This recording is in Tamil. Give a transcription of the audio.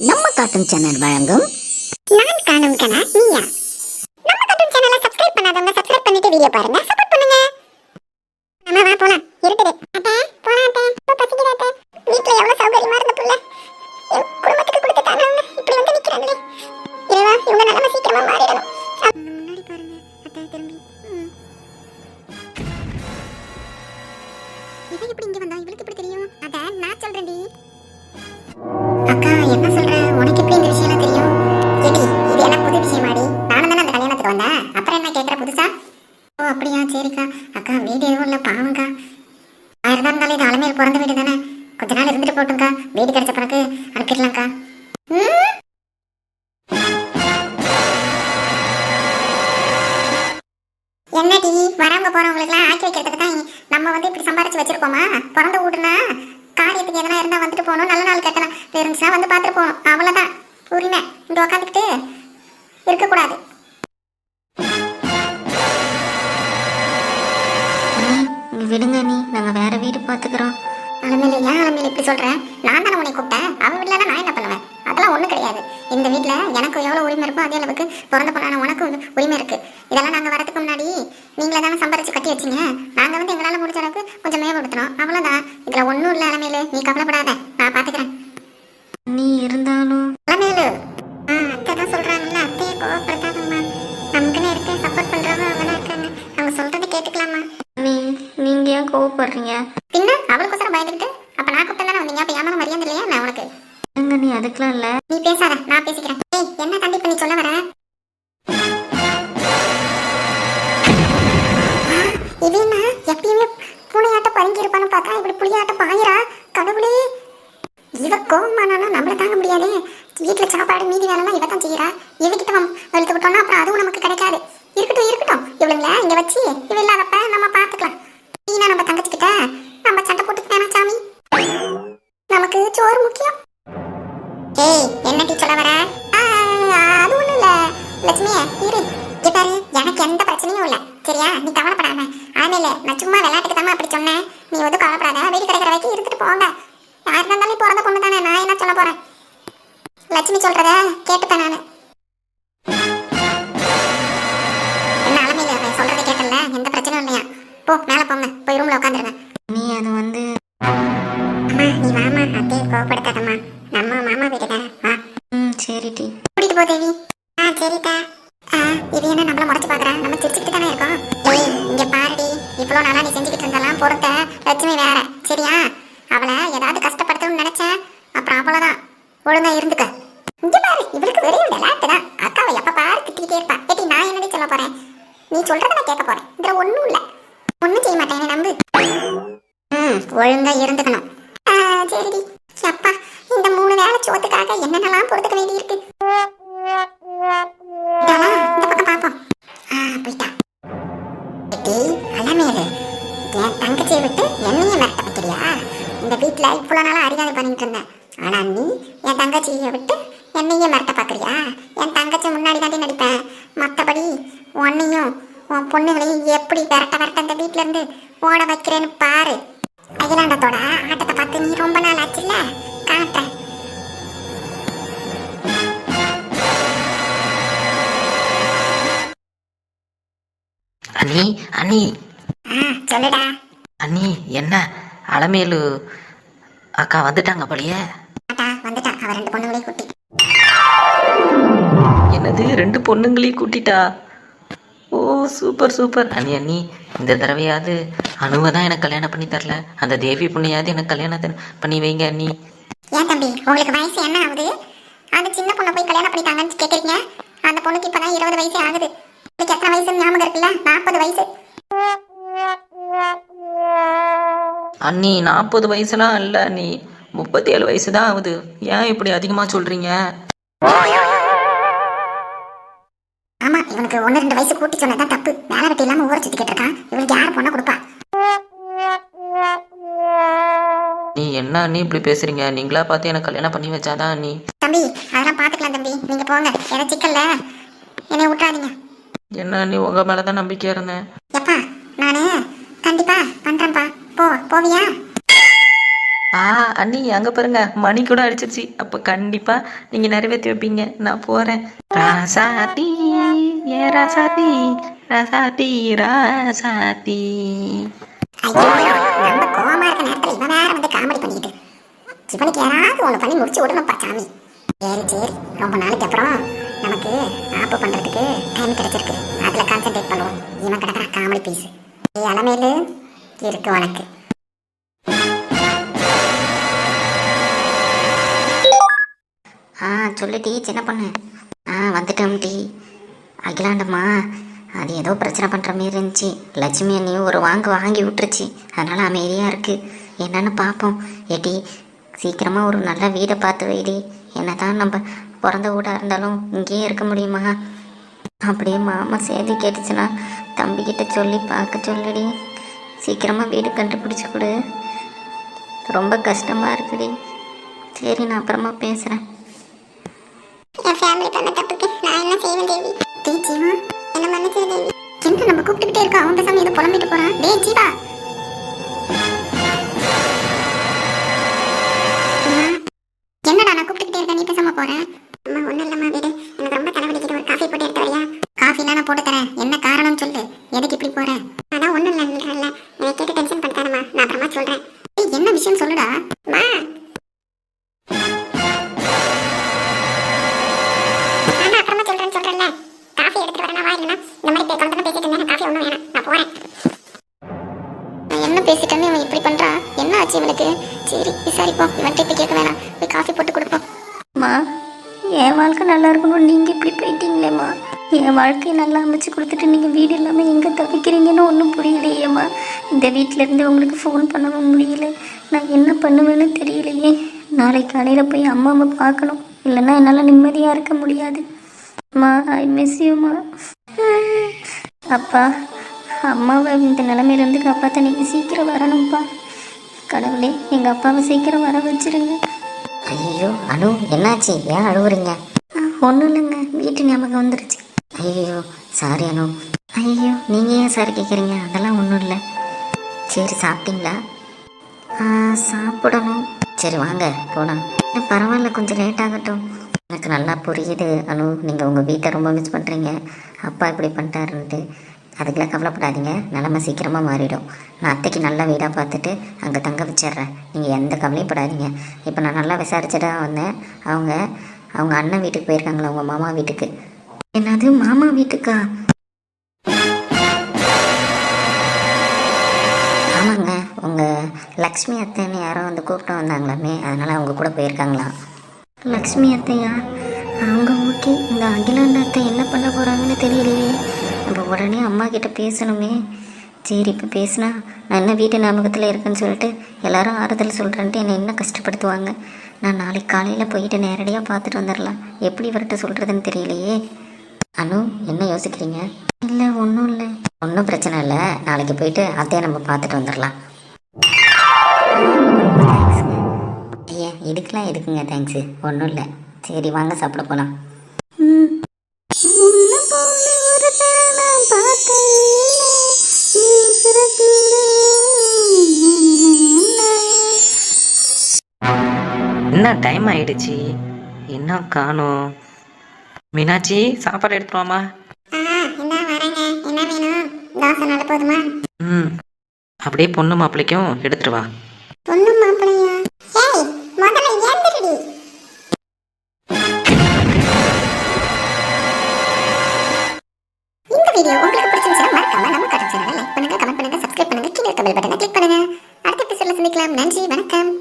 நம்ம கார்ட்டூன் சேனல் வழங்கும் நான் காணும் கனா நீயா. நம்ம கார்ட்டூன் சேனலை சப்ஸ்கிரைப் பண்ணாதவங்க சப்ஸ்கிரைப் பண்ணிட்டு வீடியோ பாருங்க, சப்போர்ட் பண்ணுங்க. அம்மா வா போலாம், இருட்டுது. அத்தை போலாம் அத்தை, இப்போ பசிக்குது அத்தை. வீட்ல எவ்வளவு சௌகரியமா இருந்த புள்ள என் குடும்பத்துக்கு கொடுத்துட்டாங்க, இப்படி வந்து நிக்கிறாங்களே. இல்லவா இவங்க நல்லா சீக்கிரமா மாறிடணும். முன்னாடி பாருங்க அத்தை திரும்பி. இவன் இப்படி இங்க வந்தா இவளுக்கு எப்படி தெரியும்? அத நான் சொல்றேன்டி. அக்கா என்ன சொல்ற? உனக்கு எப்படி இந்த விஷயம் தெரியும்? கேடி இது எல்லாம் புது விஷயமாடி. நானும் தானே அந்த கல்யாணத்துக்கு வந்தேன், அப்புறம் என்ன கேட்குற புதுசா? ஓ அப்படியா, சரிக்கா. அக்கா வீடு எதுவும் இல்லை, பாவங்க்கா. ஆயிரம் தான் இருந்தாலும் இது அலமையில் பிறந்த வீடு தானே, கொஞ்ச நாள் இருந்துட்டு போட்டும்க்கா. வீடு கிடைச்ச பிறகு அனுப்பிடலாம்க்கா. என்னடி வரவங்க போறவங்களுக்குலாம் ஆக்கி வைக்கிறதுக்கு தான் நம்ம வந்து இப்படி சம்பாரிச்சு வச்சிருக்கோமா? பிறந்த வீடுனா காரியத்துக்கு எதனா இருந்தா வந்துட்டு போகணும், நல்ல நாள் கேட்கலாம் இருந்துச்சா வந்து பார்த்துட்டு போகணும், அவ்வளோதான் உரிமை. இங்கே உட்காந்துக்கிட்டு இருக்கக்கூடாது. விடுங்க நீ, நாங்க வேற வீடு பாத்துக்கிறோம். அலமையில ஏன் அலமையில இப்படி சொல்றேன்? நான் தானே உன்னை கூப்பிட்டேன், அவன் வீட்டில் நான் என்ன பண்ணுவேன்? அதெல்லாம் ஒன்றும் கிடையாது. இந்த வீட்டில் எனக்கு எவ்வளோ உரிமை இருக்கோ அதே அளவுக்கு பிறந்த பொண்ணான உனக்கு உரிமை இருக்கு. இதெல்லாம் நாங்கள் வரதுக்கு முன்னாடி நீங்களே தானே சம்பாரிச்சு கட்டி வச்சிங்க. நாங்கள் வந்து எங்களால் முடிஞ்ச அளவுக்கு கொஞ்சம் மேம்படுத்தணும், அவ்வளோதான். இதில் ஒன்றும் இல்லை அலமையில, நீ கவலைப்படாத, நான் பார்த்துக்கிறேன். நீ இருந்தாலும் அலமையிலு அத்தை தான் சொல்கிறாங்கல்ல, அத்தையை கோவப்படுத்தாதம்மா. நமக்குன்னு இருக்க சப்போர்ட் பண்ணுறவங்க அவங்க தான் இருக்காங்க, அவங்க சொல்கிறத கேட்டுக்கலாமா? நீங்க ஏன் கோவப்படுறீங்க? பின்ன அவளுக்கோசரம் பயந்துக்கிட்டு அப்போ நான் கூப்பிட்டு தானே வந்தீங்க, அப்போ ஏமாற மரியாதை இல்லையா நான் உனக்கு? எங்க நீ அதுக்கெல்லாம் இல்ல. நீ பேசாத, நான் பேசிக்கிறேன். ஏய் என்ன தம்பி பண்ணி சொல்ல வர? இவனா எப்பயுமே பூனையாட்ட பறங்கி இருப்பான்னு பார்த்தா இப்படி புளியாட்ட பாயிரா. கடவுளே, இவ கோவமானாலும் நம்மள தாங்க முடியாது. வீட்டுல சாப்பாடு மீதி வேலைலாம் இவ தான் செய்யறா. இவகிட்ட வெளுத்து விட்டோம்னா அப்புறம் அதுவும் நமக்கு கிடைக்காது. இருக்கட்டும் இருக்கட்டும், இவளுங்கள இங்க வச்சு இவ இல்லாதப்ப நம்ம பார்த்துக்கலாம். நீனா நம்ம தங்கச்சிக்கிட்ட நம்ம சண்டை போட்டு வேணாம் சாமி, நமக்கு சோறு முக்கியம். ஏய் என்னடி சொல்ல வர? அது ஒண்ணும் இல்ல லட்சுமியே, இரு. பாரு, எனக்கு எந்த பிரச்சனையும் இல்ல, சரியா? நீ கவலைப்படாம. ஆಮೇಲೆ நான் சும்மா விளையாட்டுக்கு தான் அப்படி சொன்னேன், நீ வந்து கவலைப்படாத. வீடு கிடைக்கிற வரைக்கும் இருந்துட்டு போங்க. யாரு இருந்தாலும் பிறந்த பொண்ணு தானே, நான் என்ன சொல்ல போறேன்? லட்சுமி சொல்றத கேட்டுப்பேன் நானு. என்ன அலமையில சொல்றத கேட்டல, எந்த பிரச்சனையும் இல்லையா? போ மேல போங்க, போய் ரூம்ல உட்காந்துருங்க. நீ அது வந்து அம்மா நீ வாமா, அத்தையை கோவப்படுத்தாதம்மா, நம்ம மாமா வீடு தானே, வா. சரிடி. கூட்டிட்டு போ தேவி. சரிக்கா. இது என்ன நம்மள முறைச்சு பாக்குறா? நம்ம சிரிச்சுக்கிட்டு தானே இருக்கோம். ஏய் இங்க பாருடி, இவ்வளவு நாளா நீ செஞ்சுக்கிட்டு இருந்தாலாம் பொறுத்த லட்சுமி வேற, சரியா? அவளை ஏதாவது கஷ்டப்படுத்தணும்னு நினைச்சேன், அப்புறம் அவ்வளவுதான். ஒழுங்கா இருந்துக்க. இங்க பாரு, இவளுக்கு வெறும் விளையாட்டு தான். அக்காவை எப்ப பாரு திட்டிக்கிட்டே இருப்பா. ஏட்டி நான் என்னடி சொல்ல போறேன்? நீ சொல்றத நான் கேட்க போறேன். இதுல ஒண்ணும் இல்ல, ஒண்ணும் செய்ய மாட்டேன், நம்பு. ஒழுங்கா இருந்துக்கணும். சரிடி. அப்பா இந்த 3 வேளை சோத்துக்காக என்னென்னலாம் பொறுத்துக்க வேண்டி இருக்கு. இந்த பக்கம் பாப்போம். போயிட்டா. அலமேலு, என் தங்கச்சியை விட்டு என்னையும் மிரட்ட வைக்கிறியா? இந்த வீட்டுல இவ்வளவு நாளா அறியாத பண்ணிட்டு இருந்தேன், ஆனா நீ என் தங்கச்சியை விட்டு என்னையும் மிரட்ட பாக்குறியா? என் தங்கச்சி முன்னாடி தாண்டி நடிப்பேன், மத்தபடி உன்னையும் உன் பொண்ணுகளையும் எப்படி விரட்ட இந்த வீட்டுல இருந்து ஓட வைக்கிறேன்னு பாரு. அகிலாண்டத்தோட ஆட்டத்தை பார்த்து நீ ரொம்ப நாள் ஆச்சுல்ல, காட்டுறேன். அண்ணி அண்ணி சொல்லுடா. அண்ணி, என்ன அலமேலு அக்கா வந்துட்டாங்க போலியே. வந்துட்டா, அவ 2 பொண்ணுங்களையும் கூட்டி. என்னது 2 பொண்ணுங்களையும் கூட்டிட்டா? ஓ சூப்பர் சூப்பர். அண்ணி அண்ணி, இந்த தடவையாவது அனுவை தான் எனக்கு கல்யாணம் பண்ணி தரல, அந்த தேவி பொண்ணையாவது எனக்கு கல்யாணத்தை பண்ணி வைங்க அண்ணி. ஏன் தம்பி உங்களுக்கு வயசு என்ன ஆகுது? அந்த சின்ன பொண்ணை போய் கல்யாணம் பண்ணிட்டாங்கன்னு கேட்குறீங்க? அந்த பொண்ணுக்கு இப்பதான் 20 வயசு ஆகுது. இதுக்கு எத்தனை வயசு ஞாபகம் இருக்குல்ல? 40 வயசு. அண்ணி 40 வயசுலாம் இல்லை அண்ணி, 37 வயசு தான் ஆகுது. ஏன் இப்படி அதிகமாக சொல்கிறீங்க? ஆமா, இவனுக்கு 1-2 வயசு கூட்டி சொன்னதான் தப்பு. வேலை வெட்டி இல்லாம ஊரை சுத்திக்கிட்டு இருக்கான். இவனுக்கு யார் பொண்ணை கொடுப்பா? நீ என்ன அண்ணி இப்படி பேசுறீங்க? நீங்களா பார்த்து எனக்கு கல்யாணம் பண்ணி வச்சாதான் அண்ணி. தம்பி அதெல்லாம் பாத்துக்கலாம் தம்பி, நீங்க போங்க. என்ன சிக்கல்ல என்னை விட்டுறாதீங்க. என்ன அண்ணி, உங்க மேலதான் நம்பிக்கையா இருந்தேன். எப்பா நானு கண்டிப்பா பண்றேன்ப்பா. போவியா? அண்ணி அங்கே பாருங்க மணி கூட அடிச்சிருச்சு. அப்போ கண்டிப்பாக நீங்கள் நிறைவேற்றி வைப்பீங்க. நான் போகிறேன். ராசாத்தி ஏ ராசாத்தி ராசாத்தி ராசாத்தி. ஐயோ, நம்ம கோவமா இருக்க நேரத்துல இவன் வேற வந்து காமெடி பண்ணிக்கிட்டு இவனுக்கு யாராவது ஒண்ணு பண்ணி முடிச்சு விடணும்ப்பா சாமி. சரி ரொம்ப நாளைக்கு அப்புறம் நமக்கு ஆப்பு பண்றதுக்கு டைம் கிடைச்சிருக்கு. அதுல கான்சென்ட்ரேட் பண்ணுவோம். இவன் கிடக்குற காமெடி பீஸ் அலமேலு இருக்கு உனக்கு. சொல்லுடி சின்ன பொண்ணு. வந்துட்டோம் டி. அகிலாண்டம்மா அது ஏதோ பிரச்சனை பண்ணுற மாரி இருந்துச்சு. லட்சுமி அண்ணியும் ஒரு வாங்கி விட்டுருச்சு. அதனால் அமைதியாக இருக்குது. என்னன்னு பார்ப்போம். ஏடி சீக்கிரமாக ஒரு நல்ல வீடை பார்த்து வைடி. என்ன தான் நம்ம பிறந்த வீடாக இருந்தாலும் இங்கேயே இருக்க முடியுமா? அப்படியே மாமா செய்தி கேட்டுச்சுன்னா தம்பிக்கிட்ட சொல்லி பார்க்க சொல்லுடி. சீக்கிரமாக வீடு கண்டுபிடிச்சி கொடு. ரொம்ப கஷ்டமாக இருக்குடி. சரி நான் அப்புறமா பேசுகிறேன். என் ஃபேமிலி பண்ண தப்புக்கு நான் என்ன செய்வேன் தேவி? டேய் ஜீவா, என்ன மன்னிச்சிரு தேவி. என்ன நம்ம கூப்பிட்டுக்கிட்டே இருக்கோம், அவன் பேசாம ஏதோ புலம்பிட்டு போறான். டேய் ஜீவா, என்னடா நான் கூப்பிட்டுக்கிட்டே இருக்கேன், நீ பேசாம போற? அம்மா ஒன்றும் இல்லம்மா, வீடு எனக்கு ரொம்ப தலைவலிக்குது. ஒரு காஃபி போட்டு எடுத்து வரியா? காஃபிலாம் நான் போட்டு தரேன். என்ன காரணம் சொல்லு, எதுக்கு இப்படி போற? அதான் ஒன்றும் இல்லை, என்னை கேட்டு டென்ஷன் பண்ணிட்டாரம்மா. நான் அப்புறமா சொல்றேன். டேய் என்ன விஷயம் சொல்லுடா. என்ன பேசிட்டேன்னு இவன் இப்படி பண்றா? என்ன ஆச்சு இவனுக்கு? சரி விசாரிப்போம். இவன் இப்ப கேட்க வேணாம், போய் காஃபி போட்டு கொடுப்போம். அம்மா என் வாழ்க்கை நல்லா இருக்கணும். நீங்கள் இப்படி போயிட்டீங்களேம்மா. என் வாழ்க்கையை நல்லா அமைச்சு கொடுத்துட்டு நீங்கள் வீடு இல்லாமல் எங்கே தவிக்கிறீங்கன்னு ஒன்றும் புரியலையேம்மா. இந்த வீட்டிலேருந்து உங்களுக்கு ஃபோன் பண்ணவும் முடியல. நான் என்ன பண்ணுவேன்னு தெரியலையே. நாளைக்கு காலையில் போய் அம்மாவை பார்க்கணும். இல்லைன்னா என்னால் நிம்மதியாக இருக்க முடியாது. அம்மா ஐ மிஸ் யூம்மா. அப்பா அம்மாவை இந்த நிலைமையிலேருந்து காப்பாற்ற நீங்கள் சீக்கிரம் வரணும்ப்பா. கடவுளே எங்கள் அப்பாவை சீக்கிரம் வர வச்சிருங்க. ஐயோ அனு என்னாச்சு? ஏன் அழுவுறீங்க? ஒன்றும் இல்லைங்க, வீட்டு ஞாபகம் வந்துருச்சு. ஐயோ சாரி அனு. ஐயோ நீங்கள் ஏன் சார் கேட்குறீங்க? அதெல்லாம் ஒன்றும் இல்லை. சரி சாப்பிட்டீங்களா? சாப்பிடணும். சரி வாங்க போகலாம். பரவாயில்ல, கொஞ்சம் லேட் ஆகட்டும். எனக்கு நல்லா புரியுது அனு, நீங்கள் உங்கள் வீட்டை ரொம்ப மிஸ் பண்ணுறீங்க. அப்பா இப்படி பண்ணிட்டாருன்ட்டு. அதுக்கெல்லாம் கவலைப்படாதீங்க, நிலமை சீக்கிரமாக மாறிடும். நான் அத்தைக்கு நல்ல வீடாக பார்த்துட்டு அங்கே தங்க வச்சிட்றேன். நீங்கள் எந்த கவலையும் படாதீங்க. இப்போ நான் நல்லா விசாரிச்சுட்டா வந்தேன். அவங்க அண்ணன் வீட்டுக்கு போயிருக்காங்களா, அவங்க மாமா வீட்டுக்கு. என்னது மாமா வீட்டுக்கா? ஆமாங்க, உங்கள் லக்ஷ்மி அத்தைன்னு யாரோ வந்து கூப்பிட்டு வந்தாங்களாமே, அதனால் அவங்க கூட போயிருக்காங்களாம். லக்ஷ்மி அத்தையா? அவங்க ஓகே. இந்த அகிலாண்ட அத்தை என்ன பண்ண போகிறாங்கன்னு தெரியலையே. நம்ம உடனே அம்மா கிட்ட பேசணுமே. சரி இப்போ பேசினா நான் என்ன வீட்டு ஞாபகத்தில் இருக்கேன்னு சொல்லிட்டு எல்லாரும் ஆறுதல் சொல்கிறேன்ட்டு என்னை என்ன கஷ்டப்படுத்துவாங்க. நான் நாளைக்கு காலையில் போயிட்டு நேரடியாக பார்த்துட்டு வந்துடலாம். எப்படி இவர்கிட்ட சொல்கிறதுன்னு தெரியலையே. அனு என்ன யோசிக்கிறீங்க? இல்லை ஒன்றும் இல்லை. ஒன்றும் பிரச்சனை இல்லை, நாளைக்கு போயிட்டு அத்தையை நம்ம பார்த்துட்டு வந்துடலாம். ஐயா இதுக்கெலாம் எதுக்குங்க தேங்க்ஸு? ஒன்றும் இல்லை. சரி வாங்க சாப்பிட போகலாம். என்ன டைம் ஆயிடுச்சு, என்ன காணும்? மீனாட்சி சாப்பாடு எடுத்துருவாமா? என்ன வேணும்? தோசை நல்ல போதுமா? அப்படியே பொண்ணு மாப்பிள்ளைக்கும் எடுத்துட்டு வா. பொண்ணு மாப்பிள்ளையா? ஏய் முதல்ல ஏந்திரடி. இந்த வீடியோ உங்களுக்கு பிடிச்சிருந்தா மறக்காம நம்ம கரெக்ட் சேனலை லைக் பண்ணுங்க, கமெண்ட் பண்ணுங்க, சப்ஸ்கிரைப் பண்ணுங்க, கீழ இருக்க பெல் பட்டனை கிளிக் பண்ணுங்க. அடுத்த எபிசோட்ல சந்திக்கலாம். நன்றி, வணக்கம்.